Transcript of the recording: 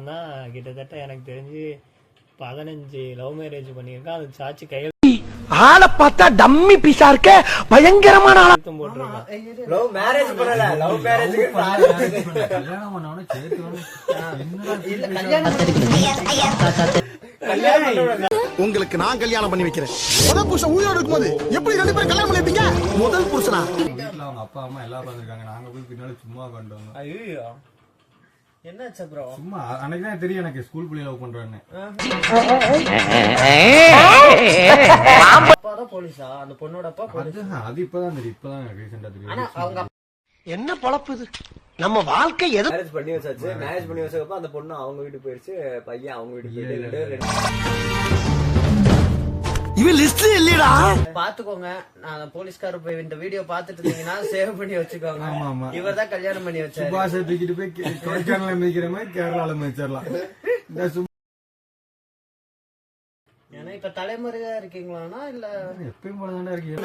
ஒருத்தன் தான் கிட்டத்தட்ட எனக்கு தெரிஞ்சு 15 லவ் மேரேஜ் பண்ணியிருக்கான். அது சாட்சி கையெழுத்து ஆளை பார்த்தா டம்மி பீஸா இருக்க, பயங்கரமான ஆளா போட்டிருக்கான். லவ் மேரேஜ் பண்ணல, லவ் மேரேஜ்க்கு கல்யாணம் பண்ணவனே சேர்த்து உங்களுக்கு நான் கல்யாணம் பண்ணி வைக்கிறேன். முதல் புருஷன் உயிரோடு இருக்கும்போது எப்படி 2 பேரும் கல்யாணம் பண்ணிப்பீங்க? முதல் புருஷனா? வீட்டுல அவங்க அப்பா அம்மா எல்லாம் உட்காந்துருக்காங்க. நாங்க போய் பின்னாடி சும்மா கண்டோம். ஐயோ என்னாச்சு ப்ரோ? சும்மா அன்னைக்கு தான் தெரியும் எனக்கு ஸ்கூல் பிள்ளை லவ் பண்றேன்னு. அப்பாதான் போலீஸா? அந்த பொண்ணோட அப்பா போலீஸ்? அது இப்பதான் தெரியும், இப்பதான் ரீசெண்டா தெரியும். அவங்க என்ன பொழப்பு இது? நம்ம வாழ்க்கை எது? மேரேஜ் பண்ணி வச்சாச்சு. மேரேஜ் பண்ணி வச்சதுக்கு அந்த பொண்ணு அவங்க வீட்டுக்கு போயிடுச்சு, பையன் அவங்க வீட்டுக்கு போயிட்டு இவன் லிஸ்ட் இல்லடா. பாத்துக்கோங்க. நான் போலீஸ்கார போய் இந்த வீடியோ பாத்துட்டு இருந்தீங்கன்னா சேவ் பண்ணி வச்சுக்கோங்க. ஆமா ஆமா, இவர் தான் கல்யாணம் பண்ணி வச்சாரு. சுபாஷை தூக்கிட்டு போய் கொடைக்கானல மேய்க்கிற மாதிரி கேரளால மேய்ச்சிடலாம். ஏன்னா இப்ப தலைமுறையா இருக்கீங்களானா இல்ல எப்பயும் போலதான்டா இருக்கீங்க.